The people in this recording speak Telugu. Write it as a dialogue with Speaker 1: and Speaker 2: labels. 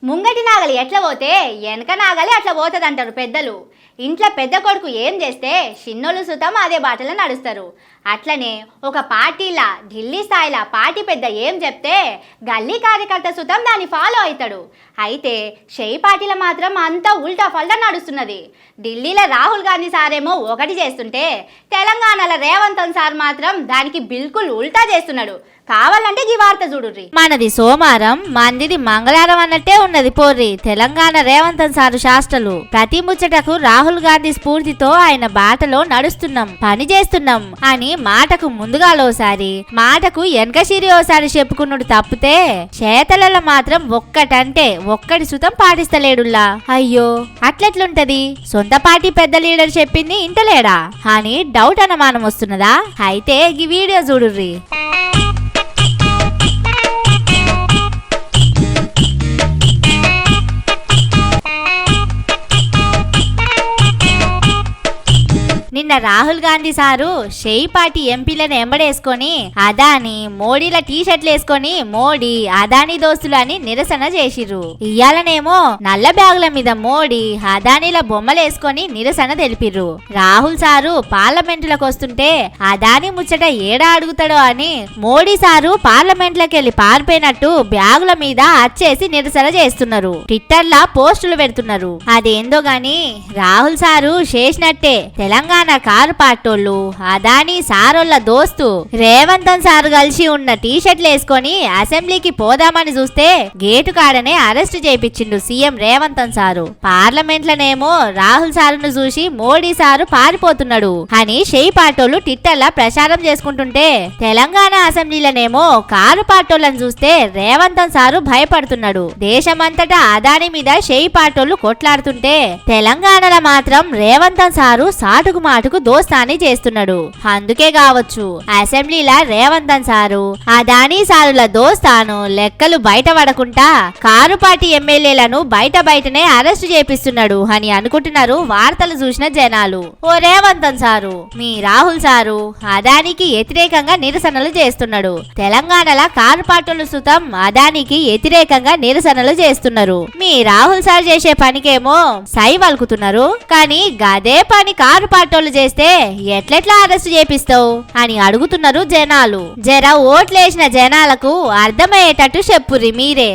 Speaker 1: ముంగటి నాగలి ఎట్లా పోతే వెనక నాగలి అట్లా పోతుందంటారు పెద్దలు. ఇంట్లో పెద్ద కొడుకు ఏం చేస్తే చిన్నోళ్ళు సుతం అదే బాటలో నడుస్తారు. అట్లనే ఒక పార్టీలా ఢిల్లీ స్థాయిలో పార్టీ పెద్ద ఏం చెప్తే గల్లీ కార్యకర్త సుతం దాన్ని ఫాలో అవుతాడు. అయితే షెయి పార్టీలో మాత్రం అంతా ఉల్టా ఫల్టా నడుస్తున్నది. ఢిల్లీలో రాహుల్ గాంధీ సారేమో ఒకటి చేస్తుంటే తెలంగాణలో రేవంత్ సార్ మాత్రం దానికి బిల్కుల్ ఉల్టా చేస్తున్నాడు. కావాలంటే ఈ వార్త చూడుర్రి.
Speaker 2: మనది సోమవారం, మందిది మంగళవారం అన్నట్టే ఉన్నది పోర్రి. తెలంగాణ రేవంత్ సారు శాస్త్రలు ప్రతి ముచ్చటకు రాహుల్ గాంధీ స్ఫూర్తితో ఆయన బాటలో నడుస్తున్నాం, పని చేస్తున్నాం అని మాటకు ముందుగాలోసారి మాటకు వెనకసిరి ఓసారి చెప్పుకున్నాడు తప్పితే చేతలలో మాత్రం ఒక్కటంటే ఒక్కడి సుతం పాటిస్తలేడుల్లా. అయ్యో అట్లెట్లుంటది, సొంత పార్టీ పెద్ద లీడర్ చెప్పింది ఇంటలేడా అని డౌట్ అనుమానం వస్తున్నదా? అయితే ఈ వీడియో చూడుర్రి. నిన్న రాహుల్ గాంధీ సారు షెయి పార్టీ ఎంపీలను ఎంబడేసుకొని అదాని మోడీల టీషర్ట్లు వేసుకొని మోడీ అదాని దోస్తులు అని నిరసన చేసిర్రు. ఇయ్యాలనేమో నల్ల బ్యాగుల మీద మోడీ అదానీల బొమ్మలేసుకొని నిరసన తెలిపిర్రు. రాహుల్ సారు పార్లమెంటులకు వస్తుంటే అదాని ముచ్చట ఏడా అడుగుతాడో అని మోడీ సారు పార్లమెంట్లోకి వెళ్లి పారిపోయినట్టు బ్యాగుల మీద అచ్చేసి నిరసన చేస్తున్నారు. ట్విట్టర్ లా పోస్టులు పెడుతున్నారు. అదేందో గాని రాహుల్ సారు చేసినట్టే తెలంగాణ కారు పాటోళ్ళు అదాని సారోళ్ళ దోస్తు రేవంత్ సారు కలిసి ఉన్న టీషర్ట్లు వేసుకొని అసెంబ్లీకి పోదామని చూస్తే గేటు కాడనే అరెస్ట్ చేయించిండు సీఎం రేవంత్ సారు. పార్లమెంట్ లోనేమో రాహుల్ సారును చూసి మోడీ సారు పారిపోతున్నాడు అని షెయి పాటోళ్ళు ట్విట్టర్ లా ప్రచారం చేసుకుంటుంటే తెలంగాణ అసెంబ్లీలోనేమో కారు పాటోళ్ళని చూస్తే రేవంత్ సారు భయపడుతున్నాడు. దేశమంతటా అదాని మీద షెయి పాటోళ్ళు కొట్లాడుతుంటే తెలంగాణలో మాత్రం రేవంత్ సారు సాటుకు మాటకు దోస్తాని చేస్తున్నాడు. అందుకే కావచ్చు అసెంబ్లీలా రేవంత్ సారు అదాని సారుల దోస్తాను లెక్కలు బయట పడకుండా కారు పార్టీ ఎమ్మెల్యేలను బయటనే అరెస్టు చేపిస్తున్నాడు అని అనుకుంటున్నారు వార్తలు చూసిన జనాలు. ఓ రేవంత్ సారు, మీ రాహుల్ సారు అదానికి వ్యతిరేకంగా నిరసనలు చేస్తున్నాడు. తెలంగాణలో కారు పార్టీలు సుతం అదానికి వ్యతిరేకంగా నిరసనలు చేస్తున్నారు. మీ రాహుల్ సార్ చేసే పనికేమో సై వలుకుతున్నారు. కానీ గదే పని కారు పార్టీ చేస్తే ఎట్లెట్లా అరెస్ట్ చేపిస్తావు అని అడుగుతున్నారు జనాలు. జర ఓట్లేసిన జనాలకు అర్థమయ్యేటట్టు చెప్పుర్రి మీరే.